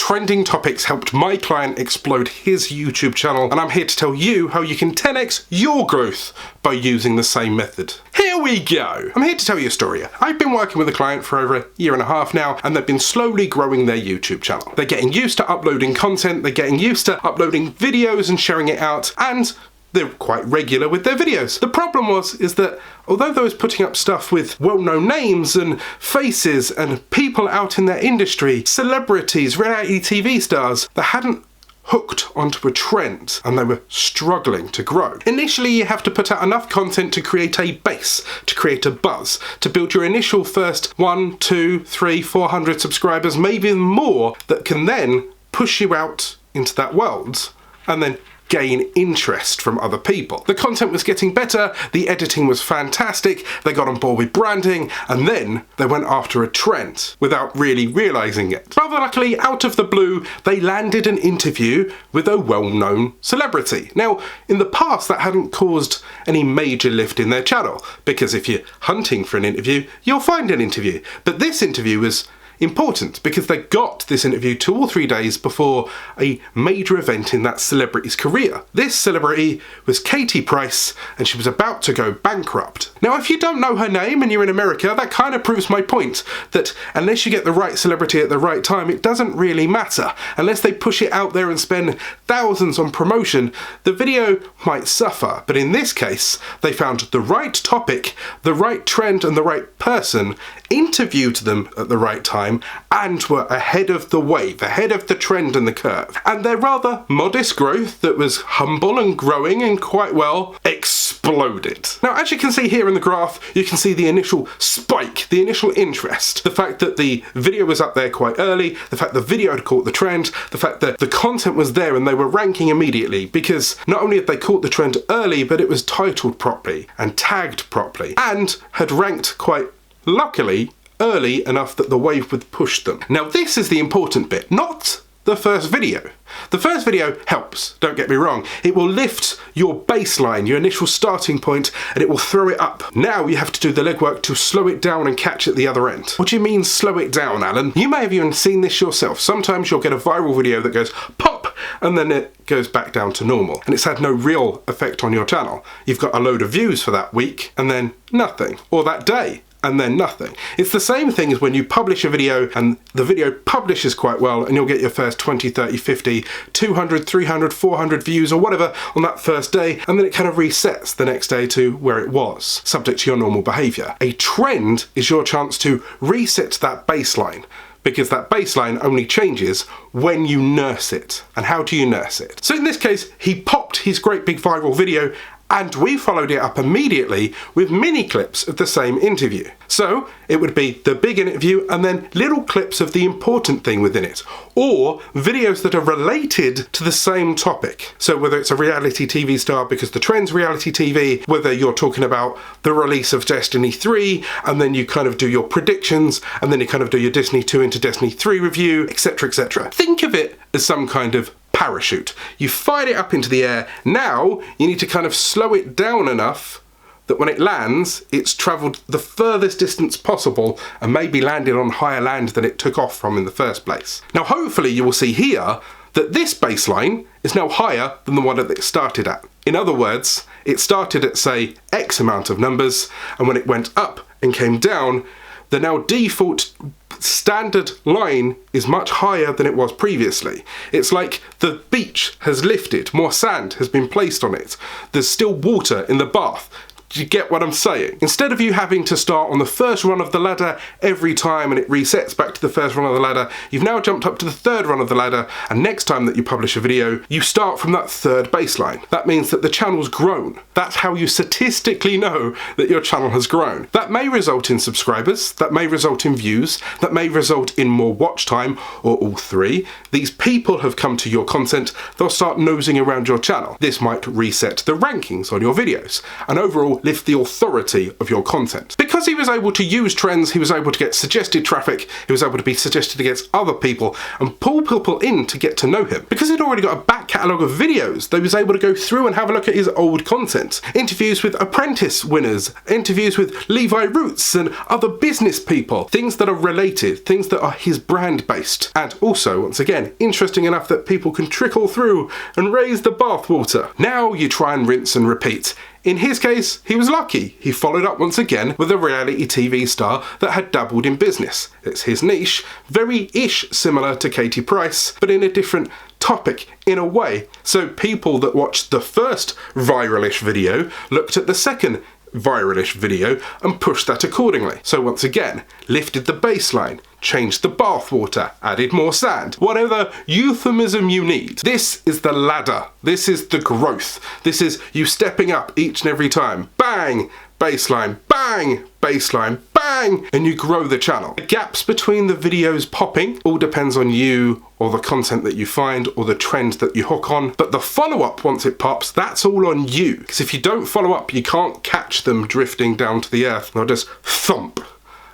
trending topics helped my client explode his YouTube channel, and I'm here to tell you how you can 10x your growth by using the same method. Here we go! I'm here to tell you a story. I've been working with a client for over a year and a half now, and they've been slowly growing their YouTube channel. They're getting used to uploading content, they're getting used to uploading videos and sharing it out, and they're quite regular with their videos. The problem is that although they was putting up stuff with well-known names and faces and people out in their industry, celebrities, reality TV stars, they hadn't hooked onto a trend and they were struggling to grow. Initially, you have to put out enough content to create a base, to create a buzz, to build your initial first 1, 2, 3, 400 subscribers, maybe even more, that can then push you out into that world and then gain interest from other people. The content was getting better, the editing was fantastic, they got on board with branding, and then they went after a trend without really realising it. Rather luckily, out of the blue, they landed an interview with a well-known celebrity. Now, in the past, that hadn't caused any major lift in their channel, because if you're hunting for an interview, you'll find an interview. But this interview was important because they got this interview 2 or 3 days before a major event in that celebrity's career. This celebrity was Katie Price, and she was about to go bankrupt. Now, if you don't know her name and you're in America, that kind of proves my point that unless you get the right celebrity at the right time, it doesn't really matter. Unless they push it out there and spend thousands on promotion, the video might suffer. But in this case, they found the right topic, the right trend, and the right person, interviewed them at the right time, and were ahead of the wave, ahead of the trend and the curve. And their rather modest growth that was humble and growing and quite well exploded. Now, as you can see here in the graph, you can see the initial spike, the initial interest, the fact that the video was up there quite early, the fact the video had caught the trend, the fact that the content was there and they were ranking immediately, because not only had they caught the trend early, but it was titled properly and tagged properly and had ranked quite luckily early enough that the wave would push them. Now, this is the important bit, not the first video. The first video helps, don't get me wrong. It will lift your baseline, your initial starting point, and it will throw it up. Now you have to do the legwork to slow it down and catch at the other end. What do you mean slow it down, Alan? You may have even seen this yourself. Sometimes you'll get a viral video that goes pop, and then it goes back down to normal. And it's had no real effect on your channel. You've got a load of views for that week, and then nothing. Or that day, and then nothing. It's the same thing as when you publish a video and the video publishes quite well and you'll get your first 20, 30, 50, 200, 300, 400 views or whatever on that first day, and then it kind of resets the next day to where it was, subject to your normal behaviour. A trend is your chance to reset that baseline, because that baseline only changes when you nurse it. And how do you nurse it? So in this case, he popped his great big viral video, and we followed it up immediately with mini clips of the same interview. So it would be the big interview and then little clips of the important thing within it, or videos that are related to the same topic. So whether it's a reality TV star because the trend's reality TV, whether you're talking about the release of Destiny 3, and then you kind of do your predictions, and then you kind of do your Destiny 2 into Destiny 3 review, etc, etc. Think of it as some kind of parachute. You fired it up into the air. Now you need to kind of slow it down enough that when it lands, it's travelled the furthest distance possible and maybe landed on higher land than it took off from in the first place. Now hopefully you will see here that this baseline is now higher than the one that it started at. In other words, it started at, say, X amount of numbers, and when it went up and came down, the now default standard line is much higher than it was previously. It's like the beach has lifted, more sand has been placed on it. There's still water in the bath. Do you get what I'm saying? Instead of you having to start on the first run of the ladder every time and it resets back to the first run of the ladder, you've now jumped up to the third run of the ladder, and next time that you publish a video, you start from that third baseline. That means that the channel's grown. That's how you statistically know that your channel has grown. That may result in subscribers, that may result in views, that may result in more watch time, or all three. These people have come to your content, they'll start nosing around your channel. This might reset the rankings on your videos, and overall lift the authority of your content. Because he was able to use trends, he was able to get suggested traffic, he was able to be suggested against other people and pull people in to get to know him. Because he'd already got a back catalogue of videos, they was able to go through and have a look at his old content. Interviews with apprentice winners, interviews with Levi Roots and other business people, things that are related, things that are his brand based. And also, once again, interesting enough that people can trickle through and raise the bathwater. Now you try and rinse and repeat. In his case, he was lucky. He followed up once again with a reality TV star that had dabbled in business. It's his niche, very-ish similar to Katie Price, but in a different topic in a way. So people that watched the first viralish video looked at the second viralish video and pushed that accordingly. So once again, lifted the baseline, changed the bathwater, added more sand, whatever euphemism you need. This is the ladder. This is the growth. This is you stepping up each and every time. Bang! Baseline, bang! Baseline, bang! And you grow the channel. The gaps between the videos popping all depends on you or the content that you find or the trend that you hook on. But the follow-up, once it pops, that's all on you. Because if you don't follow up, you can't catch them drifting down to the earth. They'll just thump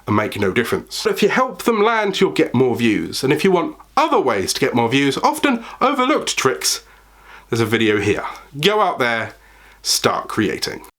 and make no difference. But if you help them land, you'll get more views. And if you want other ways to get more views, often overlooked tricks, there's a video here. Go out there, start creating.